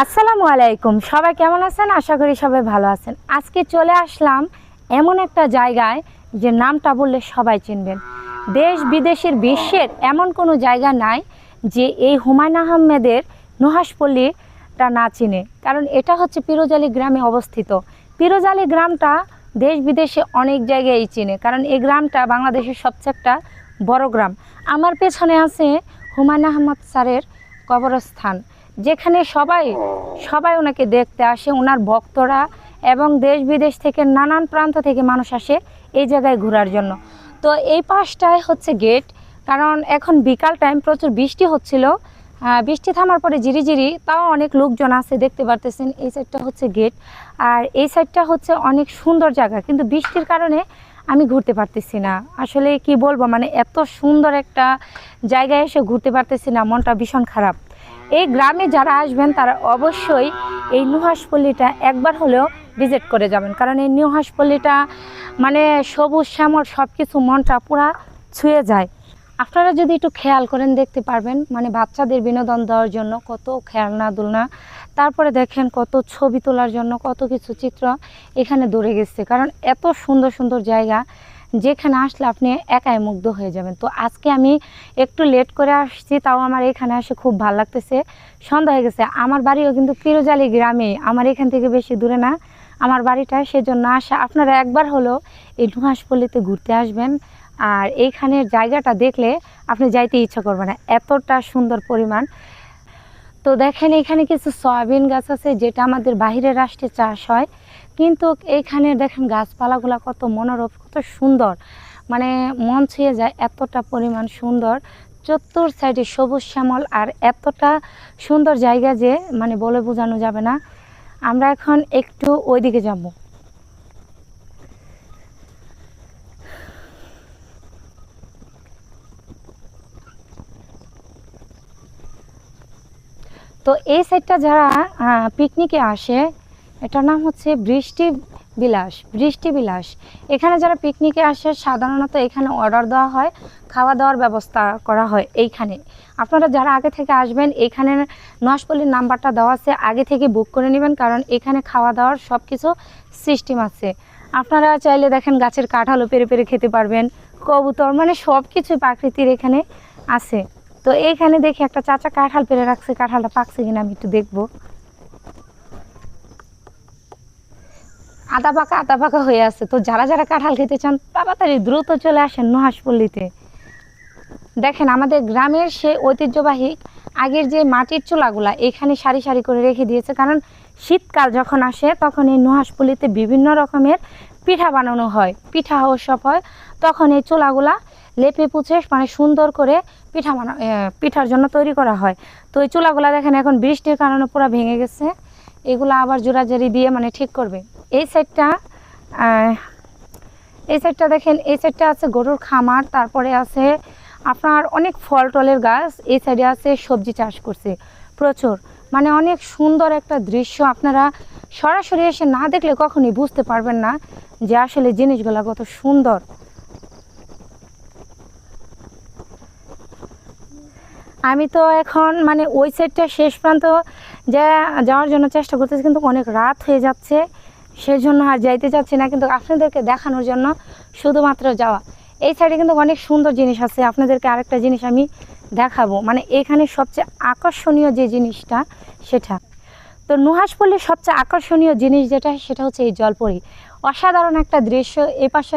আসসালামু আলাইকুম, সবাই কেমন আছেন? আশা করি সবাই ভালো আছেন। আজকে চলে আসলাম এমন একটা জায়গায় যে নামটা বললে সবাই চিনবেন। দেশ বিদেশের বিশ্বের এমন কোনো জায়গা নাই যে এই হুমায়ুন আহমেদের নুহাশপল্লীটা না চিনে, কারণ এটা হচ্ছে পিরোজালি গ্রামে অবস্থিত। পিরোজালি গ্রামটা দেশ বিদেশে অনেক জায়গায় চিনে, কারণ এই গ্রামটা বাংলাদেশের সবচেয়ে একটা বড় গ্রাম। আমার পেছনে আছে হুমায়ুন আহমদ স্যারের কবরস্থান, যেখানে সবাই সবাই ওনাকে দেখতে আসে, ওনার ভক্তরা এবং দেশ বিদেশ থেকে নানান প্রান্ত থেকে মানুষ আসে এই জায়গায় ঘোরার জন্য। তো এই পাশটায় হচ্ছে গেট, কারণ এখন বিকাল টাইম প্রচুর বৃষ্টি হচ্ছিল। বৃষ্টি থামার পরে ঝিরিঝিরি, তাও অনেক লোকজন আছে দেখতে পারতেছেন। এই সাইডটা হচ্ছে গেট, আর এই সাইডটা হচ্ছে অনেক সুন্দর জায়গা, কিন্তু বৃষ্টির কারণে আমি ঘুরতে পারতেছি না। আসলে কি বলবো, মানে এত সুন্দর একটা জায়গায় এসে ঘুরতে পারতেছি না, মনটা ভীষণ খারাপ। এই গ্রামে যারা আসবেন তারা অবশ্যই এই নুহাশপল্লীটা একবার হলেও ভিজিট করে যাবেন, কারণ এই নুহাশপল্লীটা মানে সবুজ শ্যামল সব কিছু, মনটা পুরা ছুঁয়ে যায়। আপনারা যদি একটু খেয়াল করেন দেখতে পারবেন, মানে বাচ্চাদের বিনোদন দেওয়ার জন্য কত খেলনা দুলনা, তারপরে দেখেন কত ছবি তোলার জন্য কত কিছু চিত্র এখানে ধরে গেছে, কারণ এত সুন্দর সুন্দর জায়গা যেখানে আসলে আপনি একাই মুগ্ধ হয়ে যাবেন। তো আজকে আমি একটু লেট করে আসছি, তাও আমার এখানে আসে খুব ভালো লাগতেছে। সন্ধ্যা হয়ে গেছে, আমার বাড়িও কিন্তু পিরোজালি গ্রামে, আমার এখান থেকে বেশি দূরে না আমার বাড়িটা, সেজন্য আসা। আপনারা একবার হলো এই নুহাশপল্লীতে ঘুরতে আসবেন, আর এইখানের জায়গাটা দেখলে আপনি যাইতে ইচ্ছা করবে না, এতটা সুন্দর পরিমাণ। তো দেখেন এখানে কিছু সয়াবিন গাছ আছে, যেটা আমাদের বাহিরের রাষ্ট্রে চাষ হয়, কিন্তু এইখানে দেখেন গাছপালাগুলো কত মনোরম, কত সুন্দর, মানে মন ছুঁয়ে যায়, এতটা পরিমাণ সুন্দর। চত্বর সাইডে সবুজ শ্যামল, আর এতটা সুন্দর জায়গা যে মানে বলে বোঝানো যাবে না। আমরা এখন একটু ওইদিকে যাব। তো এই সাইডটা যারা পিকনিকে আসে, এটার নাম হচ্ছে বৃষ্টি বিলাস। এখানে যারা পিকনিকে আসে সাধারণত এখানে অর্ডার দেওয়া হয়, খাওয়া দাওয়ার ব্যবস্থা করা হয় এইখানে। আপনারা যারা আগে থেকে আসবেন, এখানে নুহাশপল্লীর নাম্বারটা দেওয়া আছে, আগে থেকে বুক করে নেবেন, কারণ এখানে খাওয়া দাওয়ার সব কিছু সিস্টেম আছে। আপনারা চাইলে দেখেন গাছের কাঁঠালও পেরে পেরে খেতে পারবেন, কবুতর, মানে সব কিছুই প্রাকৃতির এখানে আছে। তো এইখানে দেখি একটা চাচা কাঁঠাল পেরে রাখছে, কাঁঠালটা পাকছে কিনা আমি একটু দেখবো। আদা পাকা হয়ে আছে। তো যারা যারা কাঁঠাল খেতে চান তাড়াতাড়ি দ্রুত চলে আসেন নুহাশপল্লীতে। দেখেন আমাদের গ্রামের সেই ঐতিহ্যবাহী আগের যে মাটির চুলাগুলা এখানে সারি সারি করে রেখে দিয়েছে, কারণ শীতকাল যখন আসে তখন এই নুহাশপল্লীতে বিভিন্ন রকমের পিঠা বানানো হয়, পিঠা উৎসব হয়, তখন এই চুলাগুলা লেপে পুছে মানে সুন্দর করে পিঠার জন্য তৈরি করা হয়। তো এই চুলাগুলা দেখেন এখন বৃষ্টির কারণে পুরো ভেঙে গেছে, এগুলো আবার জোড়াজোড়ি দিয়ে মানে ঠিক করবে। এই সাইডটা দেখেন, এই সাইডটা আছে গরুর খামার, তারপরে আছে আপনার অনেক ফল টলের গাছ, এই সাইডে আছে সবজি চাষ করছে প্রচুর, মানে অনেক সুন্দর একটা দৃশ্য। আপনারা সরাসরি এসে না দেখলে কখনই বুঝতে পারবেন না যে আসলে জিনিসগুলো কত সুন্দর। আমি তো এখন মানে ওই সাইডটা শেষ প্রান্ত যাওয়ার জন্য চেষ্টা করতেছি, কিন্তু অনেক রাত হয়ে যাচ্ছে, সেজন্য আর যাইতে চাচ্ছি না, কিন্তু আপনাদেরকে দেখানোর জন্য শুধুমাত্র যাওয়া। এই সাইডে কিন্তু অনেক সুন্দর জিনিস আছে, আপনাদেরকে আরেকটা জিনিস আমি দেখাবো, মানে এখানে সবচেয়ে আকর্ষণীয় যে জিনিসটা সেটা। তো নুহাশপল্লীর সবচেয়ে আকর্ষণীয় জিনিস যেটা, সেটা হচ্ছে এই জলপরি। অসাধারণ একটা দৃশ্য, এ পাশে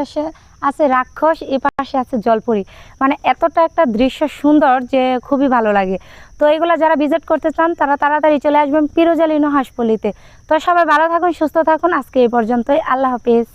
আছে রাক্ষস, এ পাশে আছে জলপরি, মানে এতটা একটা দৃশ্য সুন্দর যে খুবই ভালো লাগে। তো এগুলো যারা ভিজিট করতে চান তারা তাড়াতাড়ি চলে আসবেন পিরোজালি নুহাশপল্লীতে। তো সবাই ভালো থাকুন, সুস্থ থাকুন, আজকে এই পর্যন্তই, আল্লাহ হাফিজ।